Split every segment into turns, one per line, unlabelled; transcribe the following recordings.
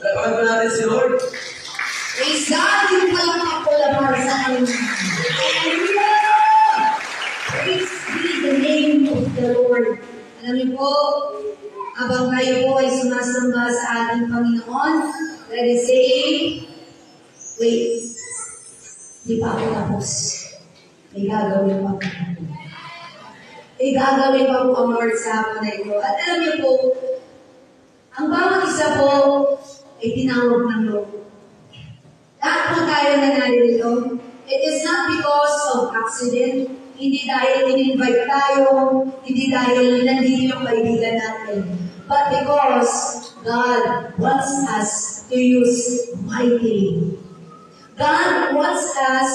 Lapakan po natin si Lord.
Praise God! Yung palakpak ko lang para sa akin. Praise be the name of the Lord. Alam niyo po, habang kayo po ay sumasamba sa ating Panginoon, let us say, wait, di pa ako tapos. May gagawin pa po. May gagawin pa po ang Lord sa hapon na ito. At alam niyo po, ang bawat isa po ay tinawag ng Lord. Lahat po tayo na narito. It is not because of accident. Hindi dahil in-invite tayo. Hindi dahil nandito yung kaibigan natin. But because God wants us to use mightily. God wants us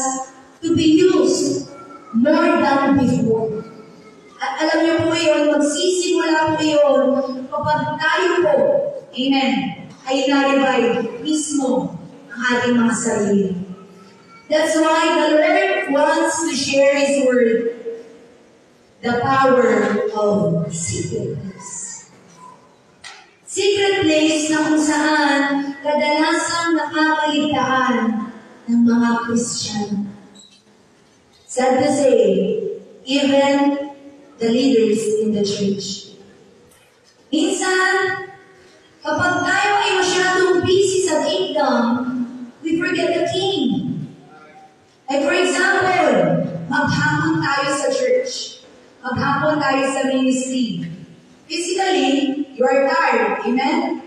to be used more than before. At alam niyo po yun, magsisimula po yun kapag tayo po, amen, ay na-revive mismo ang ating mga sarili. That's why the Lord wants to share His word, the power of secret place. Secret place na kung saan kadalasang nakakaligtaan ng mga Christian. Sad to say, even the leaders in the church. Minsan, kapag tayo ay masyadong busy sa kingdom, we forget the King. Like for example, maghapon tayo sa church. Maghapon tayo sa ministry. Physically, you are tired. Amen?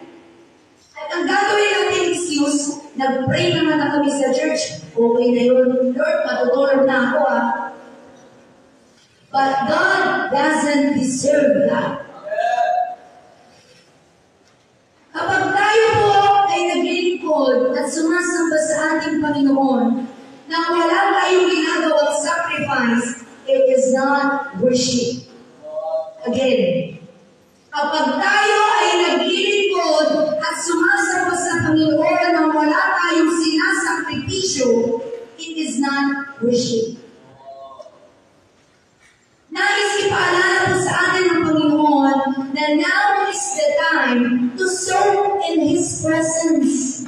At ang gagawin natin excuse, nag-pray naman na kami sa church. Okay na yun. Lord, matutulog na ako But God doesn't deserve that. Kapag tayo po ay naglilingkod at sumasamba sa ating Panginoon, na wala tayong ginagawang sacrifice, it is not worship. Again, kapag tayo ay naglilingkod at sumasamba sa Panginoon na wala tayong sinasakripisyo, it is not worship. Nais ipaalala po sa atin ng Panginoon na now is the time to serve in His presence.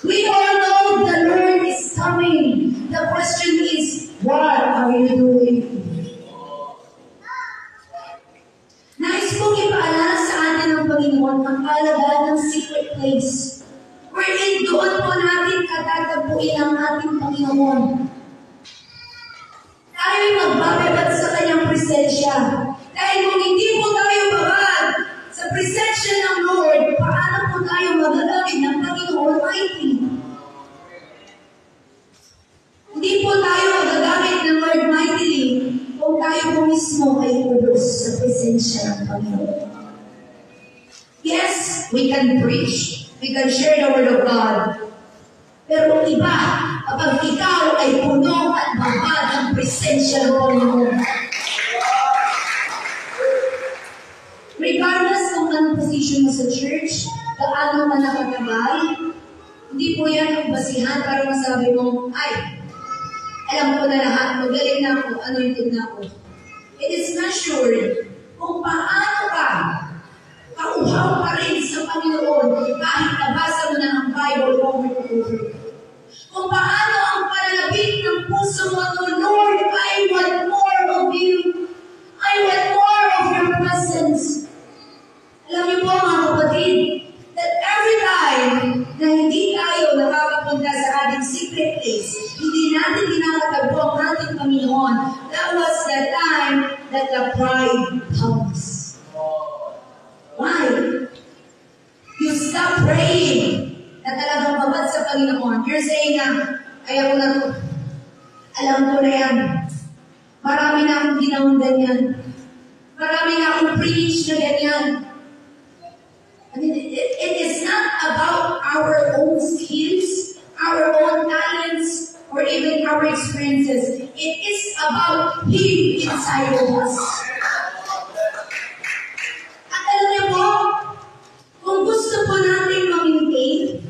We all know the Lord is coming. The question is, what are you doing? Nais pong ipaalala sa atin ng Panginoon ang kahalagahan ng secret place. Wherein doon po natin katatagpuin ang ating Panginoon. Tayo'y magbababad sa kanyang presensya. Dahil kung hindi po tayo babad sa presensya ng Lord, paano po tayo magagamit ng Panginoon mighty? Hindi po tayo magagamit ng Lord mightily kung tayo po mismo ay ubos sa presensya ng Panginoon. Yes, we can preach. We can share the Word of God. Pero iba, kapag ikaw ay puno at babad ang presensya ng Panginoon. Regardless kung anong position mo sa church, gaano ka nakatagal, hindi po yan ang basihan para masabi mo, ay, alam ko na lahat, magaling na ako, anointed na ako. It is measured kung paano ka kauhaw pa rin sa Panginoon kahit nabasa mo na ang Bible over and over. Kung paano ang panalabit ng puso mo, Lord, I want more of you. I want more of your presence. Alam niyo po mga kapatid, that every time na hindi tayo nakakapunta sa ating secret place, hindi natin tinatagpo ang ating Panginoon, that was the time that the pride comes. Why? You stop praying na talagang babad sa Panginoon. You're saying na, ayaw ko na to. Alam ko na yan. Marami na akong ginawang ganyan. Marami na akong preach na ganyan. I mean, it is not about our own skills, our own talents, or even our experiences. It is about Him inside of us. At alam niyo po, kung gusto po natin ma-maintain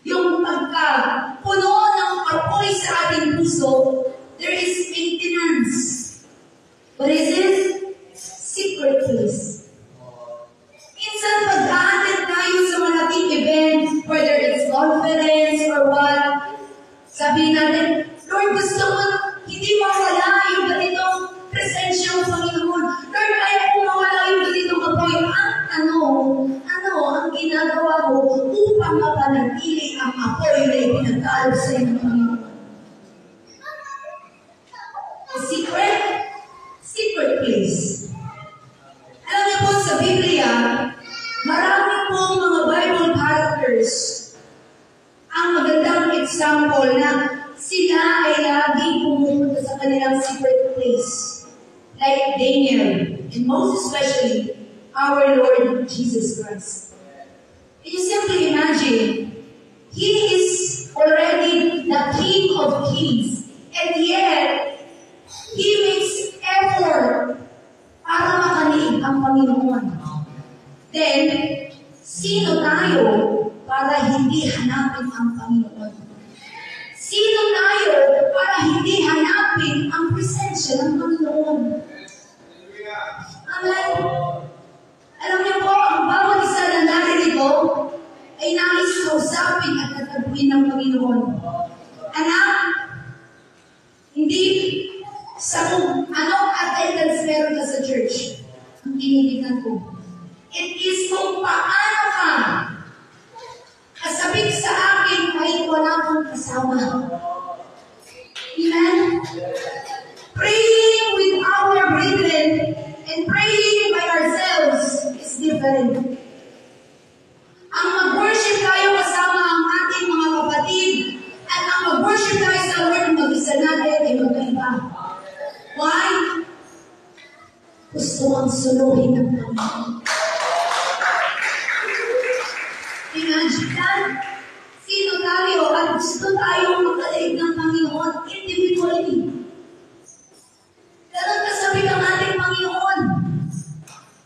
yung pagka-puno ng apoy sa ating puso, there is maintenance. What is it? Secret place. Minsan Sabihin natin, Lord, gusto mo, hindi mawala yung ganitong presensya ng Panginoon. Lord, ayaw ko mawala yung ganitong apoy. Ang ginagawa mo upang mapanatili ang apoy na ipinagkaloob sa iyo ng Panginoon. A secret place. Alam niyo po sa Biblia, marami pong mga Bible characters ang magandang example na sila ay laging pumupunta sa kanilang secret place. Like Daniel, and most especially, our Lord Jesus Christ. Can you simply imagine, He is already the King of Kings, and yet, He makes effort para makaliig ang Panginoon. Then, sino tayo para hindi hanapin ang Panginoon? Sino tayo para hindi hanapin ang presensya ng Panginoon? Amen. Alam niyo po, ang bawat isa na naririto ay nais kausapin at tatabuin ng Panginoon. Anak, hindi sa kung anong attendance meron ka sa church, ang tinitignan ko. It is kung paano ka kasabik sa akin kahit wala kang kasama. Amen? Praying with our brethren and praying by ourselves is different. Ang mag-worship tayo kasama ang ating mga kapatid at ang mag-worship tayo sa Lord mag-isa natin ay magkaiba. Why? Gusto ang suluhin ng Panginoon. Imagine that. Sino tayo at gusto tayong makalaig ng Panginoon individually. Ganun kasabik ang ating Panginoon.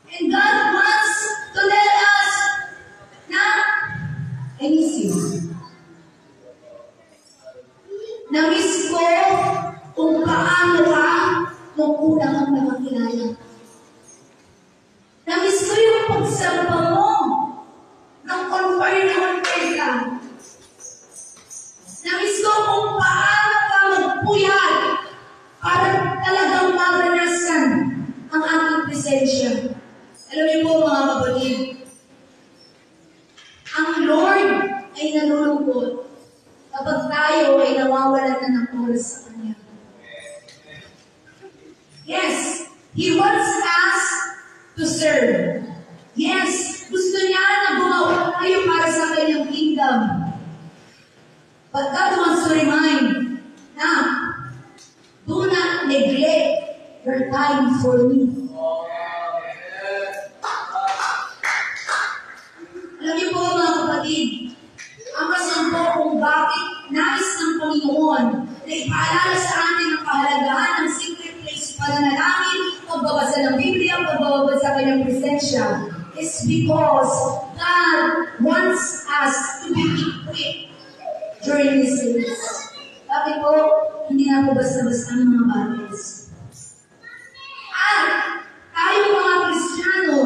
And God wants to tell us na I miss you. Na-miss ko kung paano ka nung una kang nakakilala. Na-miss ko yung pagsamba mo nang on-fire na on-fire ka. Na-miss ko kung paano ka magpuyat para talagang maranasan ang aking presensya. Alam niyo po mga kapatid, ang Lord ay nalulungkot kapag tayo ay nawawalan na ng oras sa Kanya. Yes, He wants us to serve. Yes, gusto niya na gumawa tayo para sa Kanyang kingdom. But God wants to remind na do not neglect your time for me. Alam niyo po mga kapatid, ang rason po kung bakit nais ng Panginoon na ipaalala sa atin ang kahalagahan ng secret place, pananalangin, pagbabasa ng Biblia, pagbabasa sa Kanyang presensya, is because God wants us to be equipped during these days. Bakit po, hindi na po basta-basta ng mga battles. At tayo mga Kristiyano,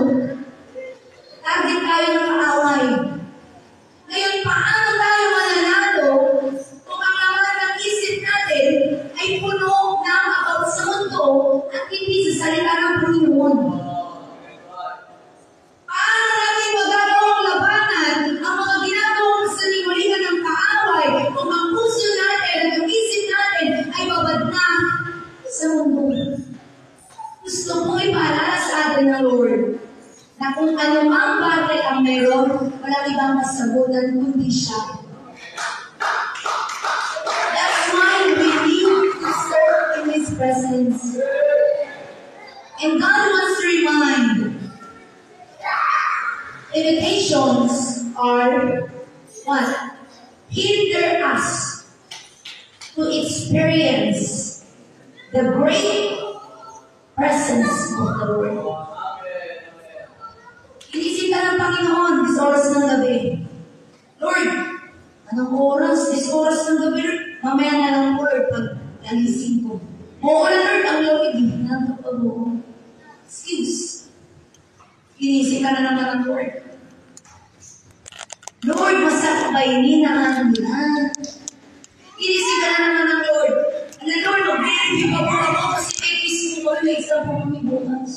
target tayo ng kaaway. Ngayon, paano tayo mananalo kung ang laman ng isip natin ay puno ng about sa mundo at hindi sa salita ng Panginoon? Paano natin magagawang labanan ang mga ginagawang sanlibutan ng kaaway kung ang puso natin at ang isip natin ay babad na sa mundo? Gusto mo ipaalala sa atin ng Lord na kung anumang bagay ang meron, walang ibang masagutan kundi siya. That's why we need to serve in His presence. And God wants to remind, limitations are what? Hinder us to experience the great presence of the Lord. Inisip ka ng Panginoon, this oras ng gabi. Lord, anong oras? This oras ng gabi, mamaya na lang Lord, pag alising ko. Oo, Lord, ang lawig, nanto pa mo. Excuse. Inisip ka na naman ng Lord. Lord, masakbayin na ang lahat. Inisip ka na naman ng Lord. Ang Lord, mag-review ka po ako kasi may peace mo kami, exam po kami bukas.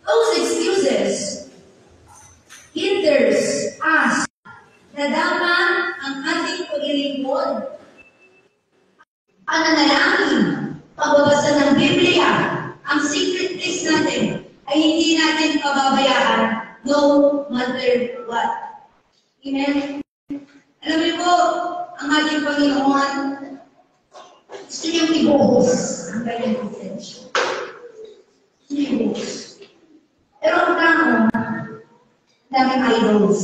Those excuses hinders us na dapat ang ating paglilingkod, pananalangin, pagbabasa ng Biblia, ang secret list natin ay hindi natin pababayaan no matter what. Amen? Alam niyo po, ang ating Panginoon, gusto niyang ibuhos ang kanyang potential. Gusto niyang ibuhos. Pero ang tao, daming idols.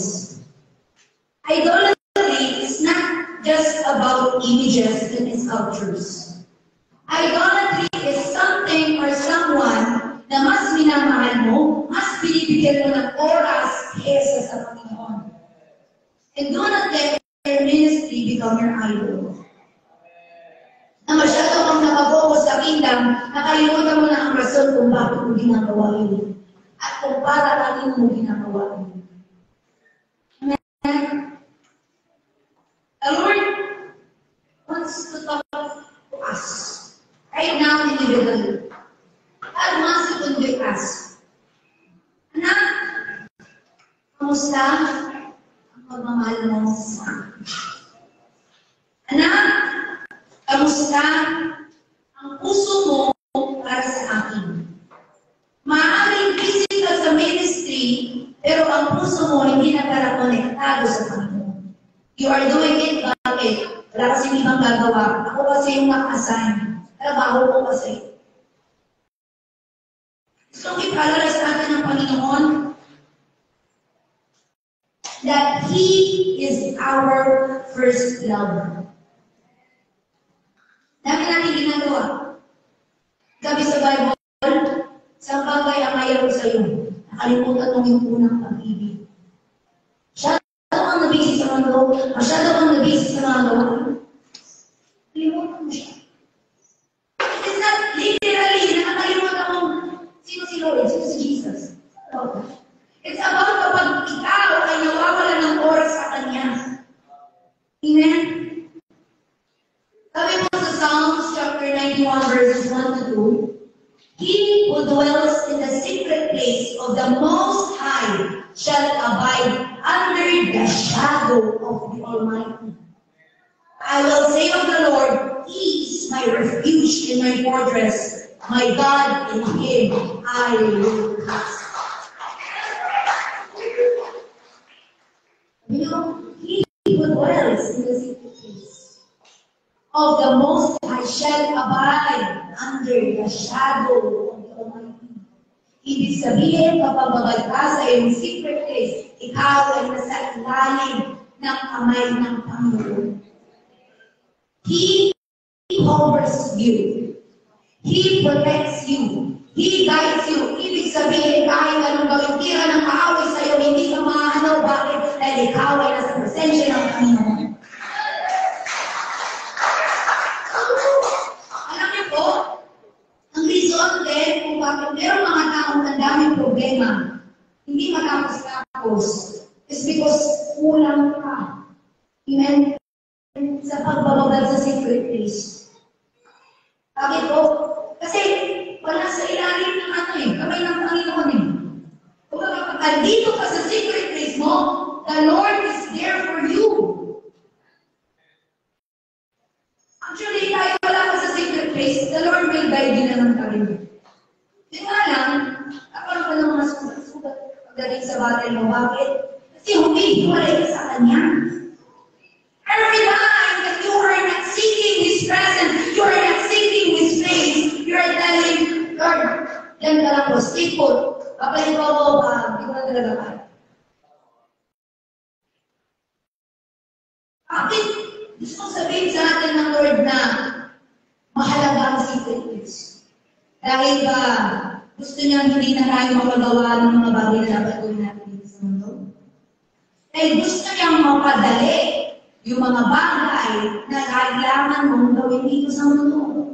Idolatry is not just about images and sculptures. Idolatry is something or someone na mas minamahal mo, mas binibigyan mo ng oras kesa sa Panginoon. And do not let your ministry become your idol. Na masyado kang nakafocus sa kingdom, nakalimutan mo na ang rason kung bakit mo ginagawa yun. At kung para kanino mo ginagawa yun. Amen? The Lord wants to talk to us right now individually. God wants to convict us. Anak, kamusta ang pagmamahal mo sa akin? Anak, kamusta ang puso mo para sa akin? Maaaring busy ka sa ministry, pero ang puso mo hindi nakarakonektado sa Panginoon. You are doing it, bakit? Wala kasing ibang gagawa. Ako kasi yung naka-assign. Trabaho ko kasi. So, ipalala sa atin ng Panginoon that He is our first love. Dami natin ginagawa. Gabi sa Bible, sa bagay ang ayaw sa iyo. Nakalimutan mo yung unang pag-ibig. Masyado kang nabisi sa mundo, masyado kang nabisi sa mga gawa. Nakalimutan mo siya. It's not literally, nakalimutan mo sino si Lord, sino si Jesus. It's about kapag ikaw ay nawawala ng oras sa Kanya. Amen? Sabi mo sa Psalms chapter 91 verses 1 to 2, He who dwells in the secret place of the Most High shall abide under the shadow of the Almighty. I will say of the Lord, He is my refuge and my fortress, my God, in Him I will trust. You know, He who dwells in the secret place of the Most High shall abide under the shadow of the Almighty. Ibig sabihin, kapag ka sa iyong secret place, ikaw ay nasa ilalim ng kamay ng Panginoon. He covers you. He protects you. He guides you. Ibig sabihin, kahit anong gawin tira ng kaaway sa iyo, hindi ka mahanaw. Bakit? Dahil ikaw ay nasa presensya ng Panginoon. Alam niyo po, ang reason din kung bakit merong mga taong ang daming problema, hindi matapos-tapos, is because kulang ka. Amen? Sa pagbababad sa secret place. Bakit po? Kasi wala sa ilalim ng kamay ng Panginoon eh. Kung kapag andito ka sa secret place mo, the Lord is there for you. Actually, tayo wala ka sa secret place, the Lord will guide you naman ka rin. Yun nga lang, nakaroon ka ng mga sugat pagdating sa battle mo. Bakit? Kasi humihiwalay ka sa Kanya. Every time that you are not seeking His presence, you are not seeking His face, you are telling, Lord, yan ka lang po, stay put. Papalit ko ako, hindi ko na talaga kaya. Bakit? Gusto kong sabihin sa atin ng Lord na mahalaga ang secret place. Dahil ba gusto niya hindi na tayo makagawa ng mga bagay na dapat gawin natin dito sa mundo? Dahil gusto niyang mapadali yung mga bagay na kailangan mong gawin dito sa mundo.